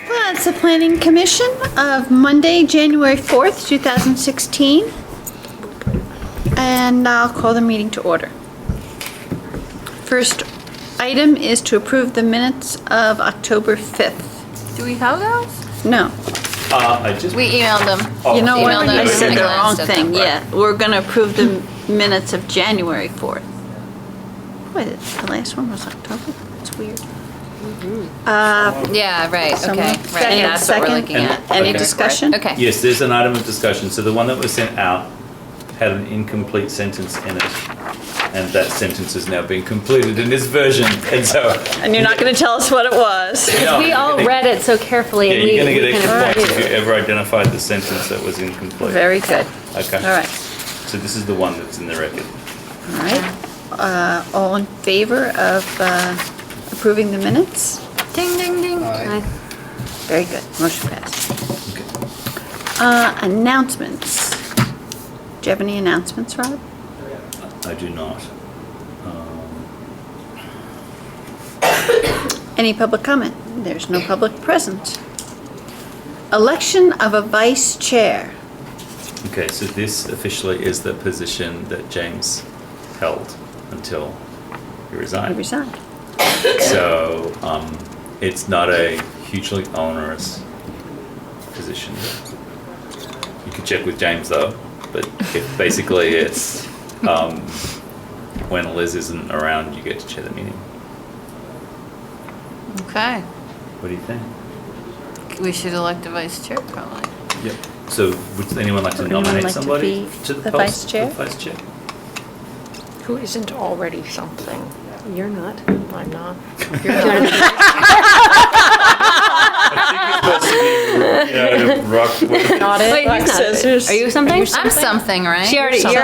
That's the Planning Commission of Monday, January 4th, 2016. And I'll call the meeting to order. First item is to approve the minutes of October 5th. Do we have those? No. We emailed them. You know what? Emailed them. I said the I wrong glanced at thing. them. Yeah, we're going to approve the minutes of January 4th. Wait, the last one was October? That's weird. Yeah, right, Someone- okay. Right, Second, that's what we're second. looking at. Any Okay. discussion? Okay. Yes, there's an item of discussion. So the one that was sent out had an incomplete sentence in it. And that sentence has now been completed in this version. And so. And you're not going to tell us what it was? No, We all read it so carefully. Yeah, and you're going to we get kind extra of- points if you ever identified the sentence that was incomplete. Very good. Okay. All right. So this is the one that's in the record. All right. All in favor of approving the minutes? Ding, ding, ding. Aye. Very good. Motion passed. Okay. Announcements. Do you have any announcements, Rob? I do not. Any public comment? There's no public present. Election of a vice chair. Okay, so this officially is the position that James held until he I resigned. resigned. So it's not a hugely onerous position. You can check with James though, but basically it's when Liz isn't around, you get to chair the meeting. Okay. What do you think? We should elect a vice chair, probably. Yep. So would anyone like to Would anyone nominate like to somebody be to the the post vice chair? of vice chair? Who isn't already something? You're not. I'm not. Not Wait, he's not. scissors. Are you something? I'm something, right? You're already Something.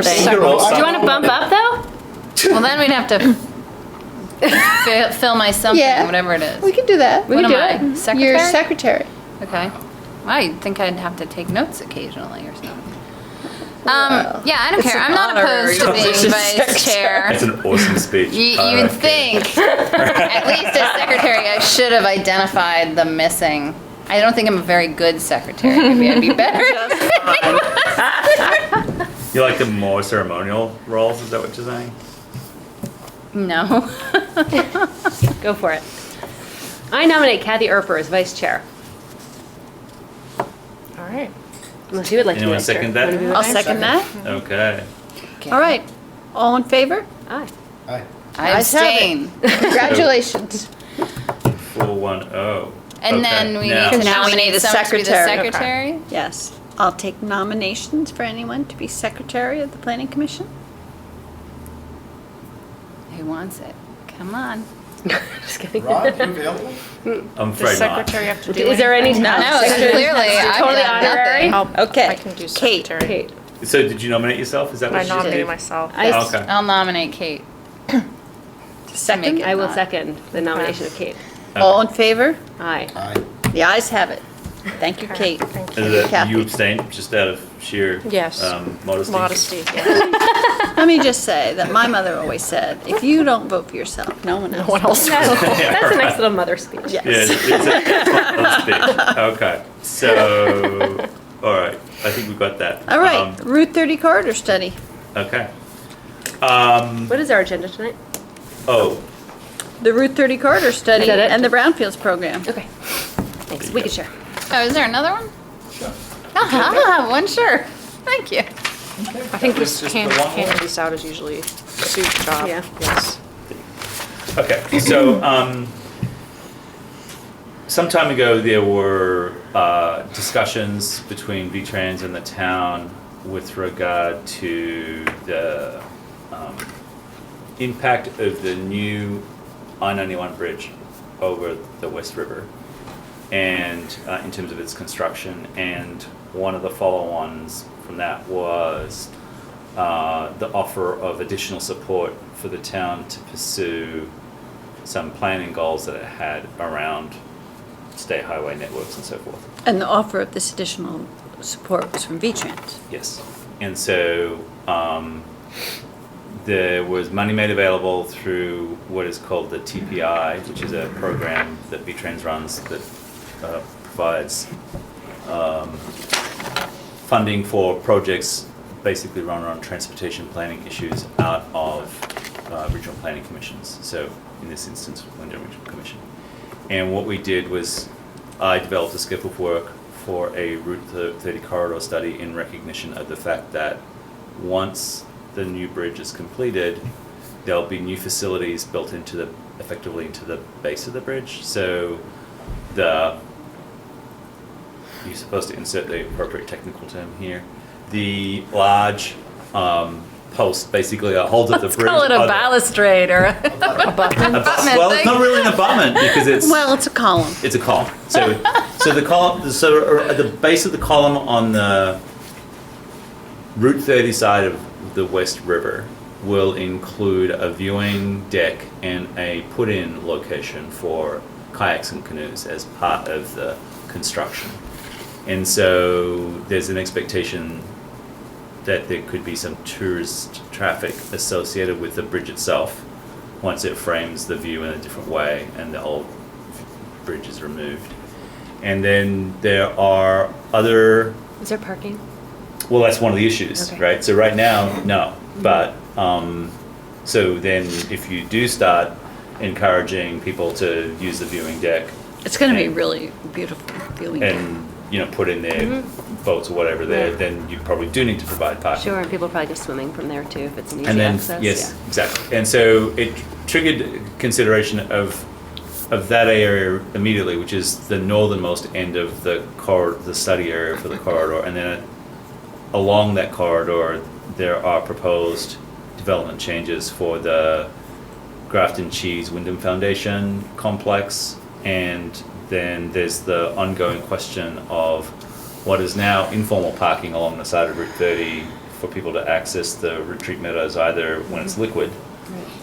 something. You're all Do you want to bump up though? Well, then we'd have to fill my something, Yeah. whatever it is. We can do that. What can am do I? it. Secretary? You're secretary. Okay. I think I'd have to take notes occasionally or something. Well, Yeah, I don't it's care. an I'm not honorary opposed to being position, vice chair. That's an awesome speech. You would Okay. think, at least as secretary, I should have identified the missing. I don't think I'm a very good secretary. Maybe I'd be better. You like the more ceremonial roles? Is that what you're saying? No. Go for it. I nominate Kathy Urffer as vice chair. All right. Unless you would like Anyone to be vice chair. second that? Wanna be I'll vice second that. Okay. All right. All in favor? Aye. Aye. I Ayes have it. abstain. Congratulations. 410. And then we Now- need to Now we need nominate a someone to be the secretary. secretary. Yes. I'll take nominations for anyone to be secretary of the Planning Commission. Who wants it? Come on. Just kidding. Rob, you available? I'm Does afraid secretary have to do Is there any? anything? No, secretary. clearly I've Totally done honorary? nothing. Okay. I can do Kate. secretary. Kate. not. So did you nominate yourself? Is that what I you just nominate did? myself. I- Oh, okay. I'll nominate Kate. Second. Make it I will not. second the nomination of Kate. All in favor? Aye. Aye. The ayes have it. Thank you, Kate. Thank you. And that Kathy. you abstained just out of sheer Yes. modesty? Modesty. Yeah. Let me just say that my mother always said, if you don't vote for yourself, no one else. No one else. That's, Yeah, that's a nice right. little mother speech. Yes. Yeah, it's a speech. Okay. So, all right. I think we got that. All right, Route 30 corridor study. Okay. What is our agenda tonight? Oh, The Route 30 corridor study Is that it? and the Brownfields program. Okay. Thanks. We can share. Oh, is there another one? Sure. Ah, one, sure. Thank you. I think this Just the one more? handing these out is usually Sue's job. Yeah. Yes. okay. So, some time ago, there were discussions between VTrans and the town with regard to the impact of the new I-91 bridge over the West River, and in terms of its construction. And one of the follow-ons from that was the offer of additional support for the town to pursue some planning goals that it had around state highway networks and so forth. And the offer of this additional support was from V-Trans. Yes. And so there was money made available through what is called the TPI, which is a program that V-Trans runs that provides funding for projects basically run on transportation planning issues out of regional planning commissions. So in this instance, Wyndham Regional Commission. And what we did was I developed a scope of work for a Route 30 corridor study in recognition of the fact that once the new bridge is completed, there'll be new facilities built effectively into the base of the bridge. So you're supposed to insert the appropriate technical term here. The large post basically holds up the bridge. Call it a balustrade or Well, it's not really an abutment because it's Well, it's a column. it's a column. So the column. So at the base of the column on the Route 30 side of the West River will include a viewing deck and a put-in location for kayaks and canoes as part of the construction. And so there's an expectation that there could be some tourist traffic associated with the bridge itself once it frames the view in a different way and the old bridge is removed. And then there are other, Is there parking? well, that's one of the issues, Okay. right? So right now, no, but so then if you do start encouraging people to use the viewing deck It's going to be And- really beautiful viewing. and put in their boats or whatever there, Right. then you probably do need to provide parking. Sure, and people probably go swimming from there too if it's an easy And then, access. yes, yeah. exactly. And so it triggered consideration of that area immediately, which is the northernmost end of the study area for the corridor. And then along that corridor, there are proposed development changes for the Grafton Cheese Wyndham Foundation complex. And then there's the ongoing question of what is now informal parking along the side of Route 30 for people to access the retreat meadows either when it's liquid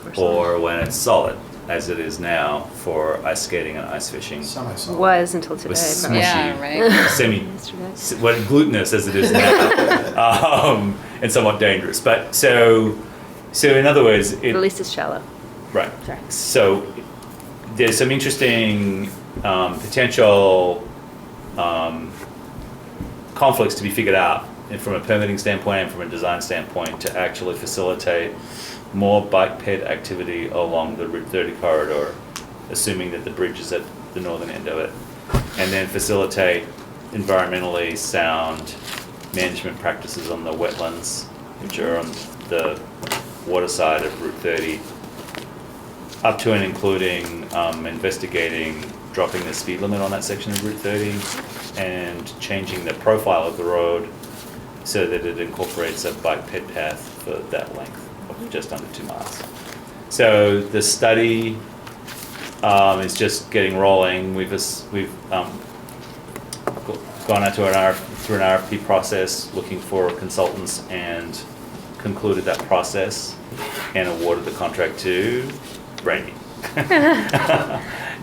Right, or when it's solid, as it is now for ice skating and ice fishing. Semi-solid. was until today. With probably. smushy, Yeah, right. Yesterday. what glutinous as it is now, and somewhat dangerous. But so in other words, But at least it's shallow. right. Sorry. So there's some interesting potential conflicts to be figured out, and from a permitting standpoint and from a design standpoint, to actually facilitate more bike ped activity along the Route 30 corridor, assuming that the bridge is at the northern end of it, and then facilitate environmentally sound management practices on the wetlands, which are on the water side of Route 30, up to and including investigating dropping the speed limit on that section of Route 30 and changing the profile of the road so that it incorporates a bike ped path for that length of just under 2 miles. So the study is just getting rolling. We've gone out to through an RFP process looking for consultants and concluded that process and awarded the contract to Brandy.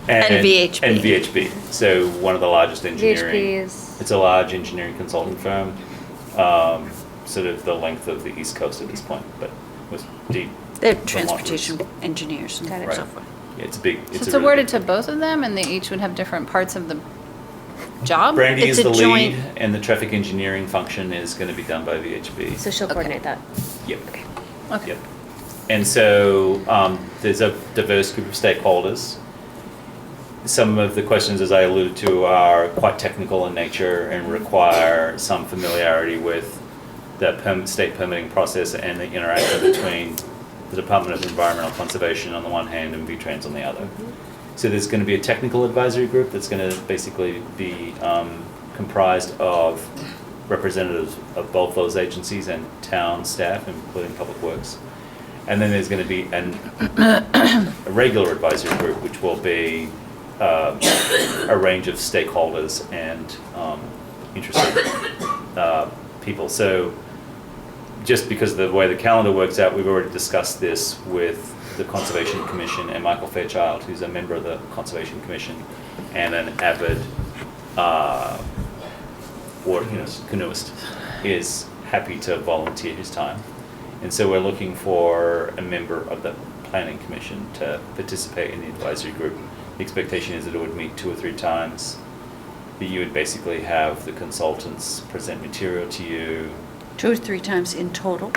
And VHB. And VHB. So one of the largest engineering. VHP is It's a large engineering consulting firm, sort of the length of the East Coast at this point, but with deep. They're Vermont transportation roots. engineers and Got it. Right. so forth. Yeah, it's a big. So it's a really awarded big to both of them, and they each would have different parts of the job? Brandy It's is a the joint- lead, and the traffic engineering function is going to be done by VHB. so she'll coordinate that. Yep. Okay. Okay. Yep. And so there's a diverse group of stakeholders. Some of the questions, as I alluded to, are quite technical in nature and require some familiarity with the state permitting process and the interaction between the Department of Environmental Conservation on the one hand and V-Trans on the other. So there's going to be a technical advisory group that's going to basically be comprised of representatives of both those agencies and town staff, including Public Works. And then there's going to be a regular advisory group, which will be a range of stakeholders and interested people. So just because of the way the calendar works out, we've already discussed this with the Conservation Commission, and Michael Fairchild, who's a member of the Conservation Commission and an avid canoeist, is happy to volunteer his time. And so we're looking for a member of the Planning Commission to participate in the advisory group. The expectation is that it would meet 2 or 3 times, that you would basically have the consultants present material to you. 2 or 3 times in total.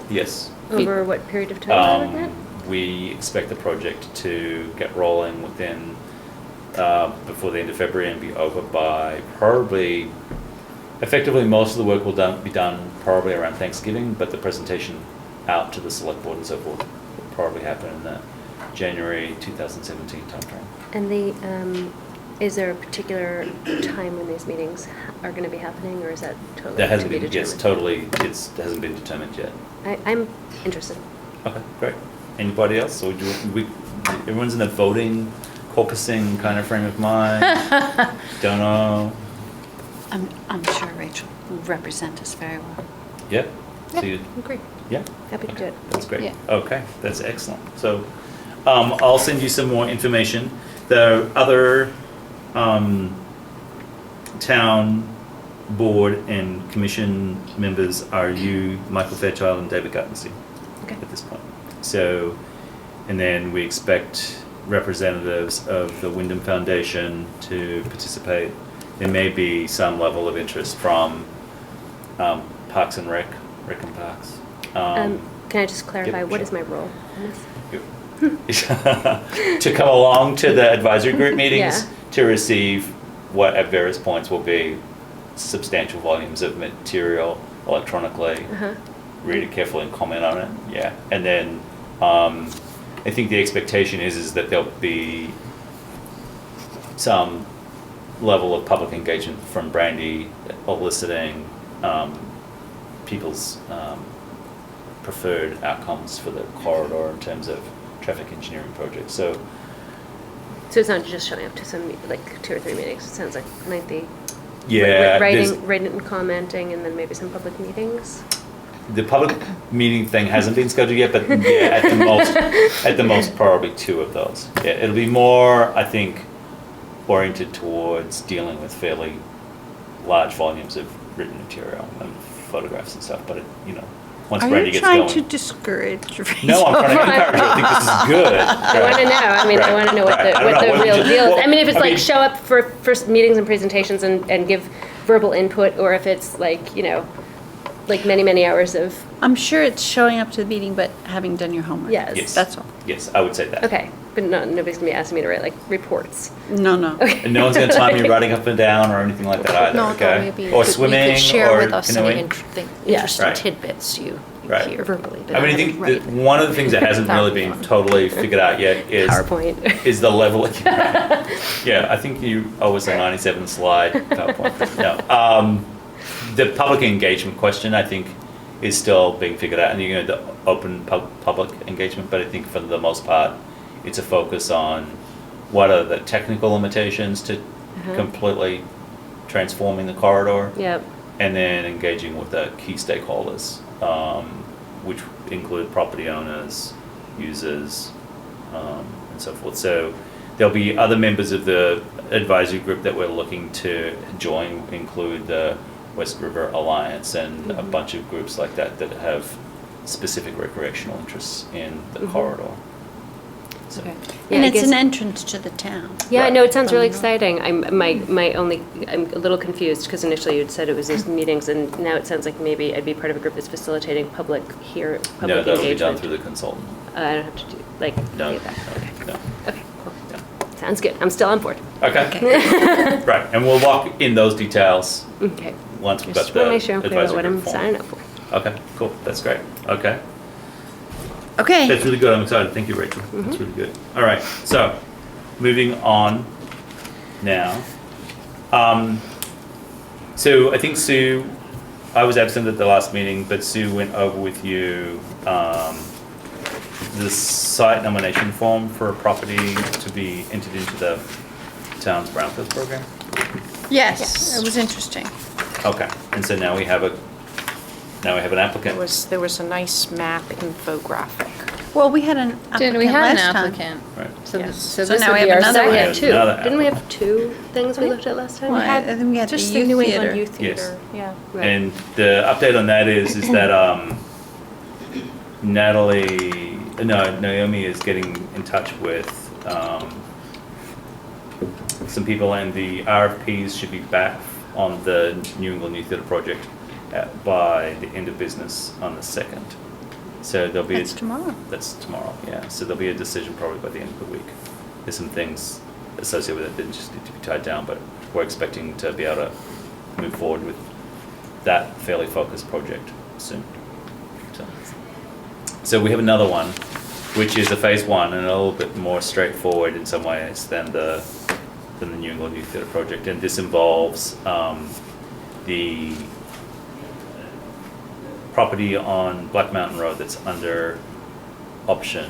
Yes. Over what period of time are we looking at? We expect the project to get rolling within, before the end of February and be over by probably, effectively most of the work will be done probably around Thanksgiving, but the presentation out to the select board and so forth will probably happen in the January 2017 timeframe. And is there a particular time when these meetings are going to be happening, or is that totally That hasn't to be been, determined? yes, totally, it hasn't been determined yet. I'm interested. Okay, great. Anybody else? Or everyone's in a voting, caucusing kind of frame of mind? Don't know. I'm sure Rachel will represent us very well. Yeah? So Yeah, you- agree. Yeah? Happy to do it. That's great. Yeah. Okay, that's excellent. So I'll send you some more information. The other town board and commission members are you, Michael Fairchild, and David Guttenstein Okay. at this point. So, and then we expect representatives of the Wyndham Foundation to participate. There may be some level of interest from Parks and Rec and Parks. Can I just clarify, what sure. is my role in this? To come along to the advisory group meetings, Yeah. to receive what at various points will be substantial volumes of material electronically, Uh-huh. read it carefully and comment on it, yeah. And then I think the expectation is that there'll be some level of public engagement from Brandy eliciting people's preferred outcomes for the corridor in terms of traffic engineering projects. So So it's not just showing up to some, like, 2 or 3 meetings, it sounds like might be yeah, there's- writing and commenting, and then maybe some public meetings? the public meeting thing hasn't been scheduled yet, but yeah, at the most probably 2 of those. Yeah, it'll be more, I think, oriented towards dealing with fairly large volumes of written material and photographs and stuff. But once Are Brandy you gets trying going. to discourage Rachel? No, I'm trying to encourage you. I think this is good. I want to know, I want to know what the real deal is. I mean, if it's like show up for meetings and presentations and give verbal input, or if it's like, like many hours of, I'm sure it's showing up to the meeting, but having done your homework. Yes. Yes. That's all. Yes, I would say that. okay, but nobody's going to be asking me to write like reports. No. And no one's going to time you riding up and down or anything like that either, No, though, okay? maybe Or you swimming could share or with us any canoeing. interesting Yeah. Right. tidbits you Right. hear verbally. but I mean, I not think write. that one of the things that hasn't That really would be been fun. totally figured out yet is PowerPoint. is the level of, yeah, I think you owe us a 97 slide PowerPoint. No, the public engagement question, I think, is still being figured out, and the open public engagement, but I think for the most part, it's a focus on what are the technical limitations to completely transforming the corridor, Yep. and then engaging with the key stakeholders, which include property owners, users, and so forth. So there'll be other members of the advisory group that we're looking to join, include the West River Alliance and a bunch of groups like that that have specific recreational interests in the corridor. So, Okay. And I it's guess- an entrance to the town. Yeah, Right. no, it sounds really exciting. I'm a little confused because initially you'd said it was these meetings, and now it sounds like maybe I'd be part of a group that's facilitating public no, engagement. that'll be done through the consultant. I don't have to do, like, No, any of that. Okay. no. Okay, cool. No. Sounds good. I'm still on board. Okay. Right, and we'll walk in those details Okay. once we've got Just the want to make sure I'm clear about advisory what I'm group formed. signing up for. Okay, cool, that's great, okay. Okay. That's really good, I'm excited, thank you, Rachel, that's really good. All right, so, moving on now. So I think Sue, I was absent at the last meeting, but Sue went over with you the site nomination form for a property to be entered into the town's Brownfields program. Yes, it was interesting. Okay, and so now we have an applicant. There was a nice map infographic Well, we had an Didn't we applicant have an last time. applicant? Right. So, Yes. so So this now would we be have our another second. one. We had two. Another Didn't we have applicant. two things we looked at last time? Well, I think we had the Just the youth New theater. England Youth Yes. Theater, yeah. Right. And the update on that is that Naomi is getting in touch with some people, and the RFPs should be back on the New England Youth Theatre project by the end of business on the 2nd. So there'll be That's tomorrow. That's tomorrow, yeah. So there'll be a decision probably by the end of the week. There's some things associated with it that just need to be tied down, but we're expecting to be able to move forward with that fairly focused project soon. So we have another one, which is a phase 1 and a little bit more straightforward in some ways than the New England Youth Theatre project, and this involves the property on Black Mountain Road that's under option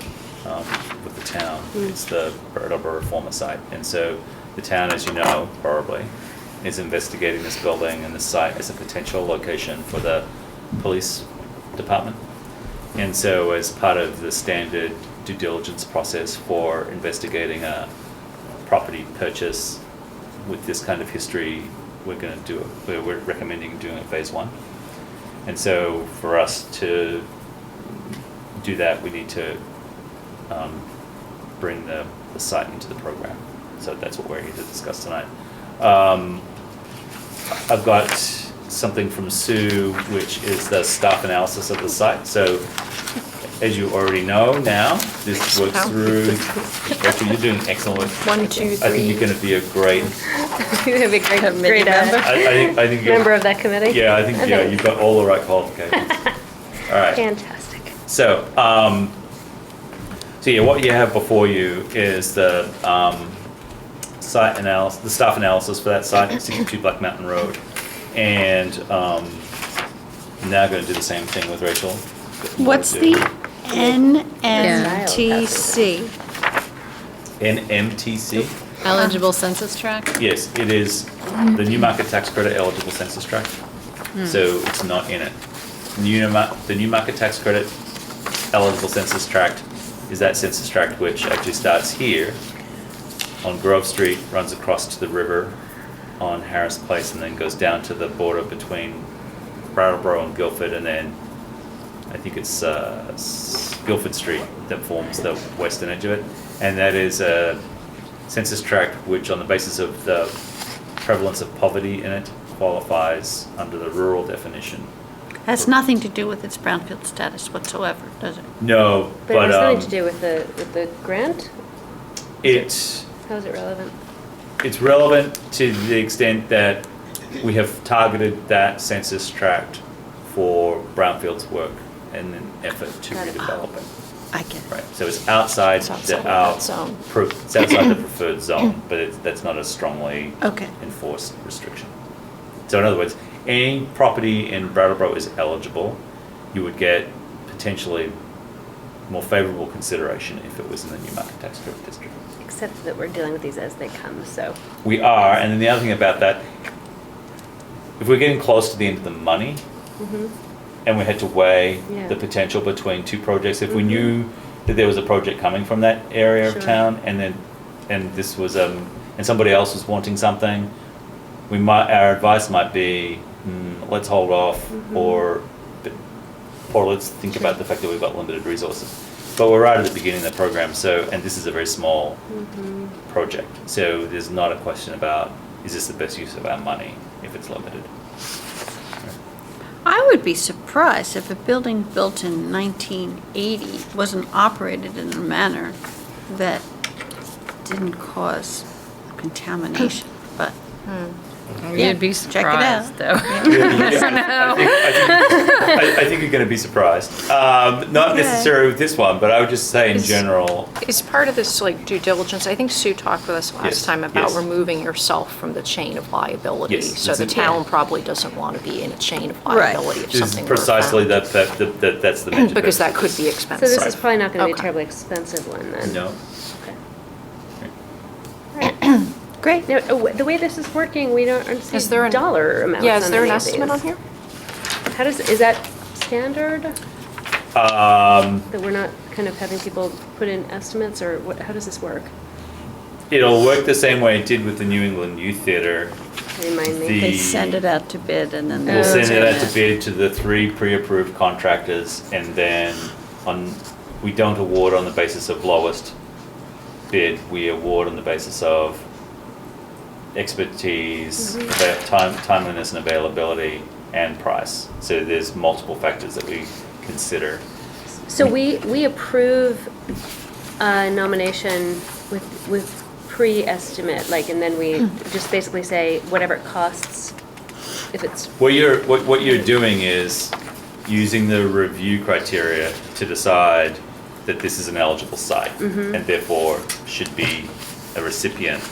with the town. It's the Brattleboro former site, and so the town, as you know, probably, is investigating this building and this site as a potential location for the police department. And so as part of the standard due diligence process for investigating a property purchase with this kind of history, we're recommending doing a phase 1. And so for us to do that, we need to bring the site into the program. So that's what we're here to discuss tonight. I've got something from Sue, which is the staff analysis of the site. So as you already know now, this works through, Rachel, you're doing excellent work. 1, 2, 3. I think you're going to be a great, You're gonna be a great, Committee great member. I think you're, member of that committee. yeah, I think you've got all the right qualifications. All right. Fantastic. So, so yeah, what you have before you is the site analysis, the staff analysis for that site, 62 Black Mountain Road, and now going to do the same thing with Rachel. What's the NMTC? NMTC? Eligible census tract? Yes, it is the New Market Tax Credit eligible census tract. So it's not in it. The New Market Tax Credit eligible census tract is that census tract which actually starts here on Grove Street, runs across to the river on Harris Place, and then goes down to the border between Brattleboro and Guilford, and then I think it's Guilford Street that forms the western edge of it. And that is a census tract which, on the basis of the prevalence of poverty in it, qualifies under the rural definition. Has nothing to do with its brownfield status whatsoever, does it? No, But but it has nothing to do with the grant? it's How is it relevant? it's relevant to the extent that we have targeted that census tract for Brownfields work in an effort to Got it. redevelop it. I get it. Right, so it's outside It's outside the, of that zone. it's outside the preferred zone, but that's not a strongly Okay. enforced restriction. So in other words, any property in Brattleboro is eligible. You would get potentially more favorable consideration if it was in the New Market Tax Credit District. Except that we're dealing with these as they come, so. We are, and then the other thing about that, if we're getting close to the end of the money, and we had to weigh Yeah. the potential between two projects, if we knew that there was a project coming from that area Sure. of town, and this was, and somebody else was wanting something, our advice might be, let's hold off, or let's think about the fact that we've got limited resources. But we're right at the beginning of the program, and this is a very small project, so there's not a question about, is this the best use of our money if it's limited? I would be surprised if a building built in 1980 wasn't operated in a manner that didn't cause contamination, but Yeah, You'd be check it out. surprised, though. I think you're going to be surprised. Not Okay. necessarily with this one, but I would just say in general, Is part of this like due diligence, I think Sue talked with us last Yes, time about yes. removing yourself from the chain of liability. Yes, So the that's it. town probably doesn't want to be in a chain of Right. liability if this is something were precisely found. that's the mention. Because that could be So expensive. this is probably not gonna be a Okay. terribly expensive one then? No. great. Now, the way this is working, we don't see Is there an- dollar amounts Yeah, is on there an any of estimate these. on here? Is that standard? Um, That we're not kind of having people put in estimates, or what, how does this work? It'll work the same way it did with the New England Youth Theatre. Remind me. They send it out to bid and then. We'll send it out to bid. bid to the 3 pre-approved contractors, and then we don't award on the basis of lowest bid. We award on the basis of expertise, timeliness and availability, and price. So there's multiple factors that we consider. So we approve a nomination with pre-estimate, like, and then we just basically say whatever it costs, if it's. What you're doing is using the review criteria to decide that this is an eligible site, and therefore should be a recipient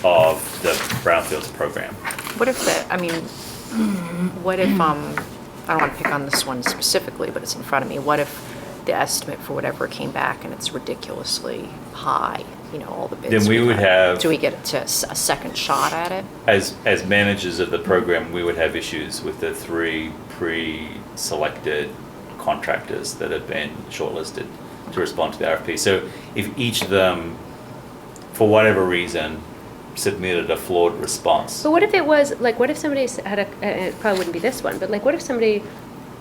of the Brownfields program. What if what if, I don't want to pick on this one specifically, but it's in front of me. What if the estimate for whatever came back and it's ridiculously high, all the bids? Then we would have. Do we get a second shot at it? As managers of the program, we would have issues with the 3 pre-selected contractors that have been shortlisted to respond to the RFP. So if each of them, for whatever reason, submitted a flawed response. But what if it was, like, what if somebody had it probably wouldn't be this one, but like, what if somebody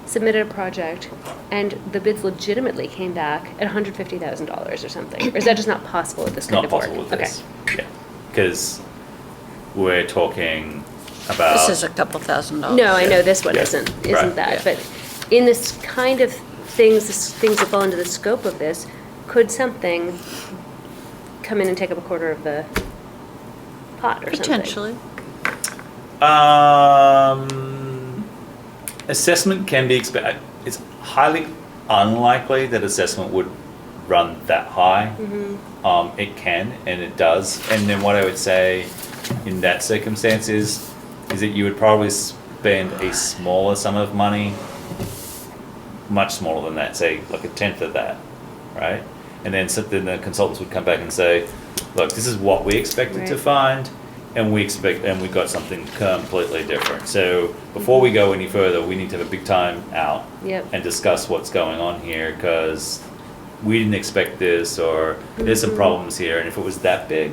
submitted a project and the bids legitimately came back at $150,000 or something? Or is that just not possible with this kind of work? Not possible with this. Yeah, because we're talking about. This is a couple $1,000s. No, I know this one Yeah. isn't Right. that, Yeah. but in this kind of things that fall into the scope of this, could something come in and take up a quarter of the pot or something? Potentially. Assessment can be expected. It's highly unlikely that assessment would run that high. It can, and it does. And then what I would say in that circumstance is that you would probably spend a smaller sum of money, much smaller than that, say like a tenth of that, right? And then the consultants would come back and say, look, this is what we expected to Right. find, and we got something completely different. So before we go any further, we need to have a big time out Yep. and discuss what's going on here, because we didn't expect this, or there's some problems here. And if it was that big,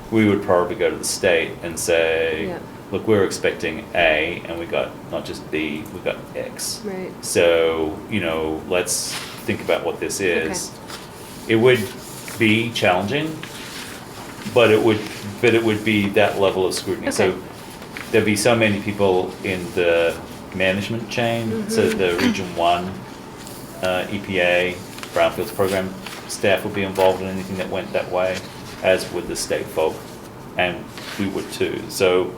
we would probably go to the state and say, Yeah. look, we're expecting A, and we got not just B, we got X. Right. So, let's think about what this is. It would be challenging, but it would be that level of scrutiny. So Okay. there'd be so many people in the management chain. So the Region 1 EPA Brownfields program staff would be involved in anything that went that way, as would the state folk, and we would too. So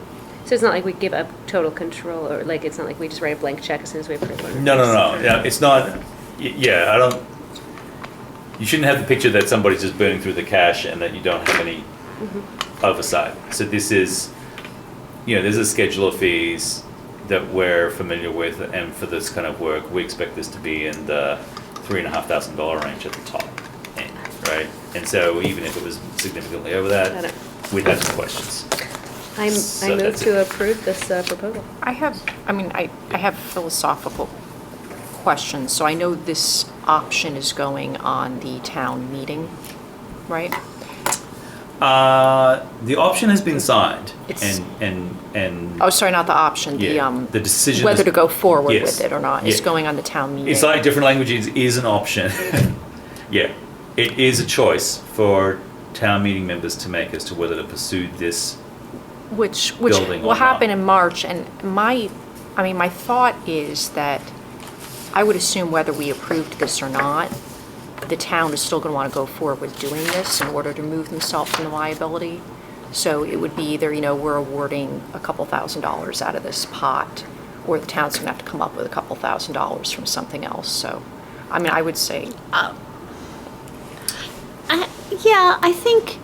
it's not like we give up total control, or like, it's not like we just write a blank check as soon as we approve one. no, yeah, it's not. I don't. You shouldn't have the picture that somebody's just burning through the cash and that you don't have any oversight. So this is, there's a schedule of fees that we're familiar with, and for this kind of work, we expect this to be in the $3,500 range at the top end, right? And so even if it was significantly over Got it. that, we'd have some questions. I So move that's to approve this proposal. I have philosophical questions. So I know this option is going on the town meeting, right? The option has been signed, It's- and Oh, sorry, not the option, the decision whether is- to go forward Yes. with it or not is Yeah. going on the town meeting. It's like different languages is an option. Yeah, it is a choice for town meeting members to make as to whether to pursue this. Which building will or happen not. in March, and my thought is that I would assume whether we approved this or not, the town is still going to want to go forward with doing this in order to remove themselves from the liability. So it would be either, we're awarding a couple $1,000s out of this pot, or the town's going to have to come up with a couple $1,000s from something else. So, I would say, Yeah, I think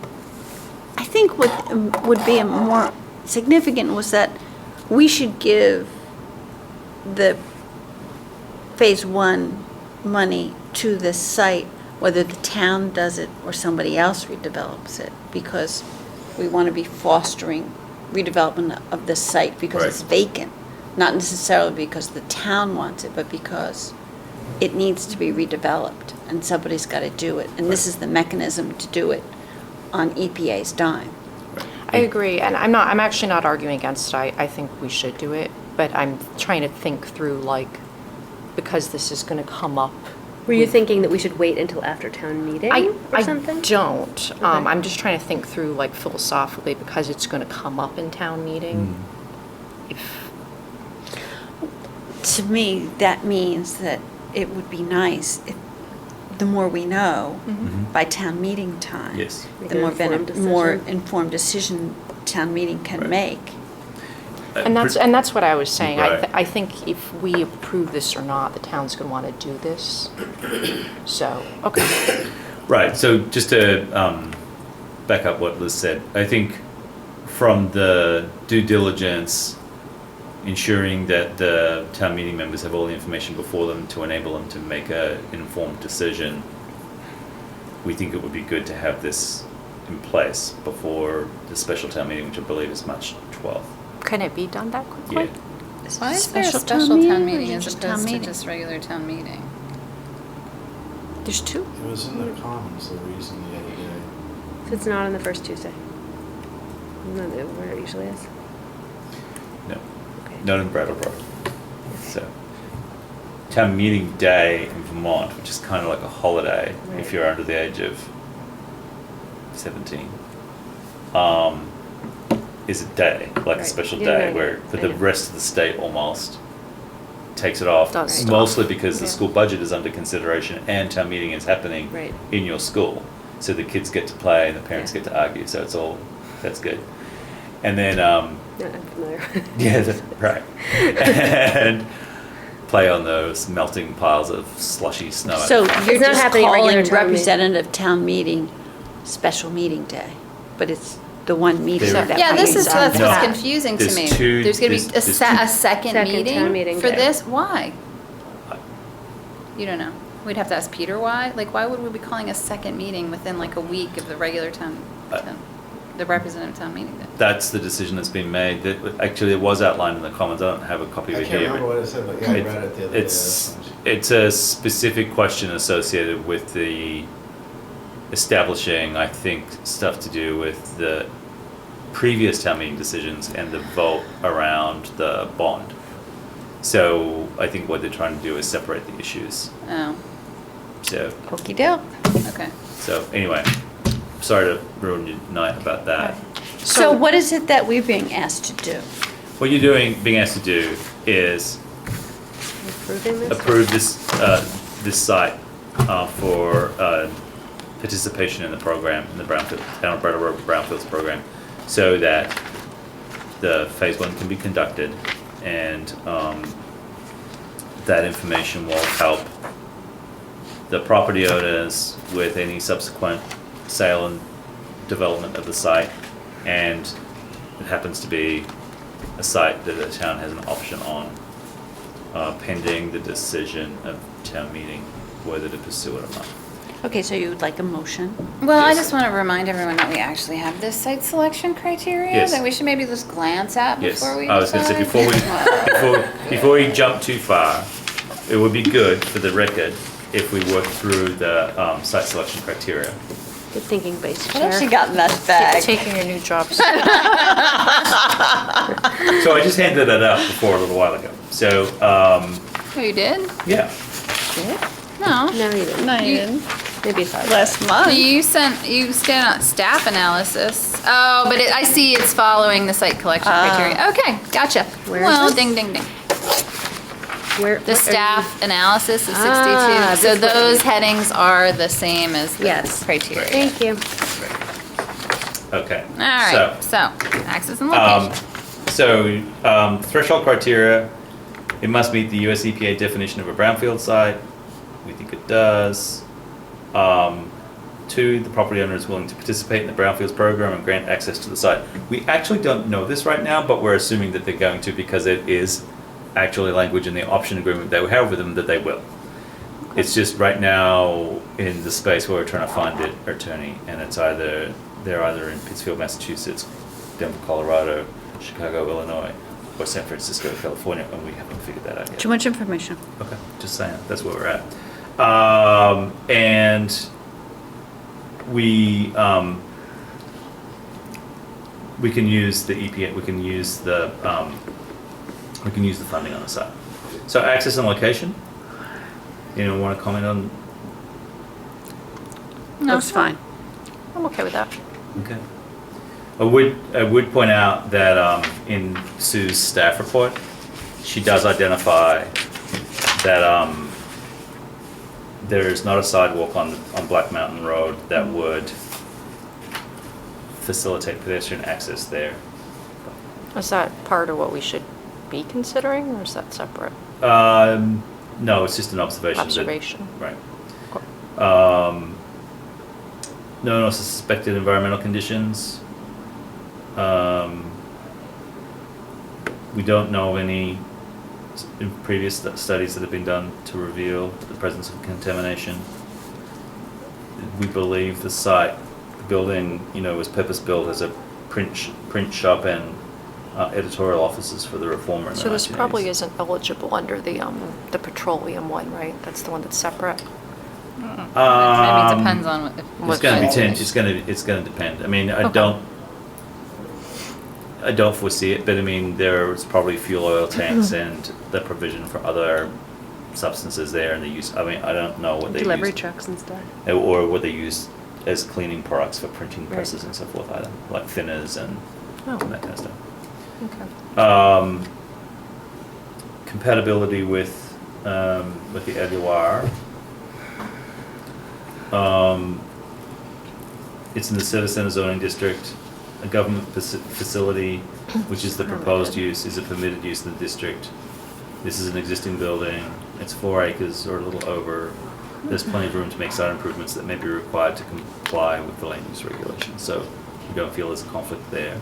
what would be a more significant was that we should give the Phase 1 money to this site, whether the town does it or somebody else redevelops it, because we want to be fostering redevelopment of this site because it's Right. vacant, not necessarily because the town wants it, but because it needs to be redeveloped, and somebody's got to do it. And this is the mechanism to do it on EPA's dime. I agree, and I'm actually not arguing against it. I think we should do it, but I'm trying to think through, like, because this is going to come up. Were you thinking that we should wait until after town meeting or something? I don't. I'm just trying to think through, like, philosophically, because it's going to come up in town meeting. If To me, that means that it would be nice if, the more we know by town meeting time, Yes. Make the an more informed more decision. informed decision town meeting can Right. make. And that's what I was saying. Right. I think if we approve this or not, the town's going to want to do this. So, okay. Right, so just to back up what Liz said, I think from the due diligence, ensuring that the town meeting members have all the information before them to enable them to make an informed decision, we think it would be good to have this in place before the special town meeting, which I believe is March 12th. Can it be done that quickly? Yeah. Why is there a special town meeting as opposed to just regular town meeting? There's two. It was in the Commons, the reason the other day. If it's not on the first Tuesday. Not where it usually is. No, Okay. not in Brattleboro. So, town meeting day in Vermont, which is kind of like a holiday Right. if you're under the age of 17, is a day, like a Right. special Yeah, day, yeah, where yeah. for I the know. rest of the state almost takes it off, Does stop. mostly because the Yeah. school budget is under consideration and town meeting is happening Right. in your school. So the kids get to play and the parents Yeah. get to argue, so it's all, that's good. And then, Yeah, I'm familiar. yeah, right. And play on those melting piles of slushy snow. So you're It's not just happening at regular calling town meeting. representative town meeting special meeting day, but it's the one meeting There- that. Yeah, this is, happens that's on what's tap. confusing to There's me. two- There's gonna be there's a two- second town meeting meeting for day. this? Why? You don't know. We'd have to ask Peter why. Like, why would we be calling a second meeting within like a week of the regular the representative town meeting day? That's the decision that's been made. That actually it was outlined in the Commons. I don't have a copy of I it can't here. remember but what it said, but yeah, I read it the other day. It's it's a specific question associated with the establishing, I think, stuff to do with the previous town meeting decisions and the vote around the bond. So I think what they're trying to do is separate the issues. Oh, So Okey doke. okay. so anyway, sorry to ruin your night about that. So what is it that we're being asked to do? What you're being asked to do is Approving this? approve this site for participation in the program, in the Town of Brattleboro Brownfields program, so that the phase one can be conducted, and that information will help the property owners with any subsequent sale and development of the site, and it happens to be a site that the town has an option on, pending the decision of town meeting whether to pursue it or not. Okay, so you would like a motion? Well, I Yes. just want to remind everyone that we actually have this site selection criteria Yes. that we should maybe just glance at Yes, before we I was gonna say, decide. before we jump too far, it would be good for the record if we work through the site selection criteria. Good thinking, Vice What else Chair. you got in that bag? Taking your new jobs. So I just handed that out before a little while ago. So, Oh, you did? yeah. No. No, you didn't. No, you didn't. Maybe it's hard. Last month. You stand on staff analysis. Oh, but I see it's following the site collection criteria. Okay, gotcha. Where is Well, this? ding, ding, ding. Where? The staff analysis is 62. Ah, So this one. those headings are the same as the Yes. criteria. Thank you. Okay. All right, so access and Um, location. Threshold criteria, it must meet the US EPA definition of a brownfield site. We think it does. 2, the property owner is willing to participate in the brownfields program and grant access to the site. We actually don't know this right now, but we're assuming that they're going to, because it is actually language in the option agreement that we have with them that they will. It's just right now in the space where we're trying to find an attorney, and they're either in Pittsfield, Massachusetts, Denver, Colorado, Chicago, Illinois. or San Francisco, California, and we haven't figured that out yet. Too much information. Okay, just saying, that's where we're at. And we can use the EPA, we can use the funding on the side. So access and location, anyone want to comment on? No. Looks fine. I'm okay with that. Okay. I would point out that in Sue's staff report, she does identify that there is not a sidewalk on Black Mountain Road that would facilitate pedestrian access there. Is that part of what we should be considering, or is that separate? No, it's just an observation. Observation. Right. Cool. No suspected environmental conditions. We don't know of any previous studies that have been done to reveal the presence of contamination. We believe the site, the building, was purpose-built as a print shop and editorial offices for the reformer in the So this 1980s. probably isn't eligible under the petroleum one, right? That's the one that's separate? Maybe it depends on It's going to depend. I mean, Okay. I don't foresee it, but I mean, there's probably fuel oil tanks and the provision for other substances there, and the use. I mean, I don't know what they Delivery use, trucks and stuff. or what they use as cleaning products for printing Right. presses and so forth, either, like thinners and Oh. that kind of stuff. Okay. Compatibility with the LUR. It's in the service center zoning district. A government facility, which is the proposed use, is a permitted use in the district. This is an existing building. It's 4 acres or a little over. There's plenty of room to make site improvements that may be required to comply with the land use regulations. So we don't feel there's a conflict there.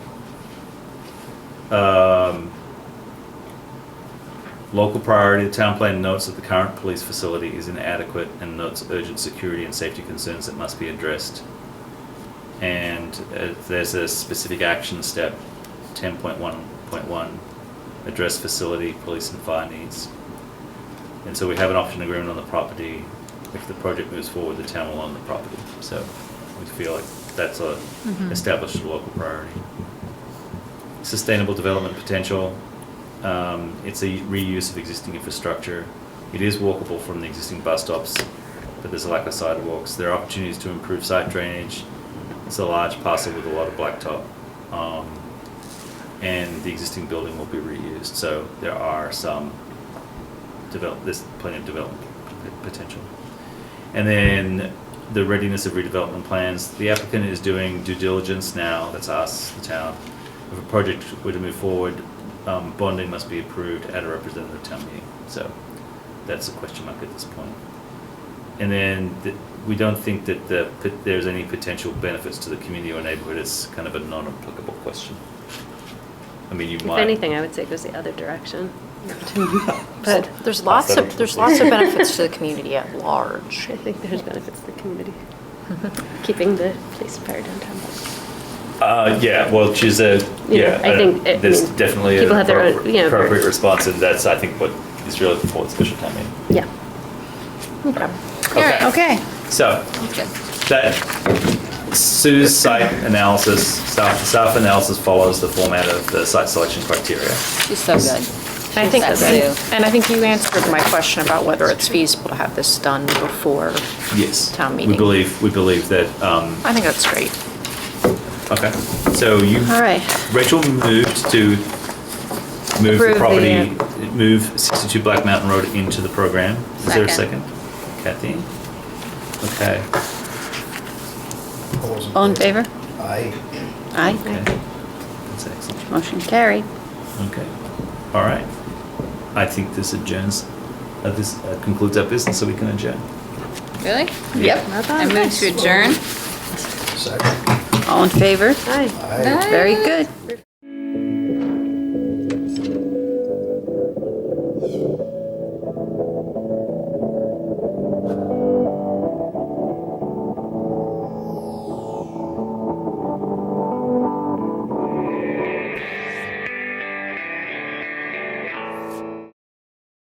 Local priority, the town plan notes that the current police facility is inadequate and notes urgent security and safety concerns that must be addressed. And there's a specific action step, 10.1.1, address facility, police and fire needs. And so we have an option agreement on the property. If the project moves forward, the town will own the property. So we feel like that's a established local priority. Sustainable development potential. It's a reuse of existing infrastructure. It is walkable from the existing bus stops, but there's a lack of sidewalks. There are opportunities to improve site drainage. It's a large parcel with a lot of blacktop, and the existing building will be reused. So there are there's plenty of development potential. And then the readiness of redevelopment plans. The applicant is doing due diligence now. That's us, the town. If a project were to move forward, bonding must be approved at a representative town meeting. So that's a question mark at this point. And then we don't think that there's any potential benefits to the community or neighborhood. It's kind of a non-applicable question. I mean, If anything, I would say it goes the other direction. But There's lots of benefits to the community at large. I think there's benefits to the community. Keeping the police and fire downtown. Yeah, well, she's I think there's definitely people an have their own, appropriate response, and that's, I think, what is really before the special town meeting. Yeah. Okay. Okay. So, That's good. that Sue's site analysis, staff analysis follows the format of the site selection criteria. She's so good. I think, That's and I think you answered my question about whether it's feasible to have this done before Yes. town meeting. We believe that, I think that's great. okay. So All right. Rachel moved to move the Approve property, move 62 Black Mountain Road into the program. Is there a Second. second? Kathy? Okay. All in favor? Aye. Aye. Okay. That's excellent. Motion carried. Okay. All right. I think this adjourns, this concludes our business, so we can adjourn. Really? Yep. I move to adjourn. Second. All in favor? Hi. Aye. Very good.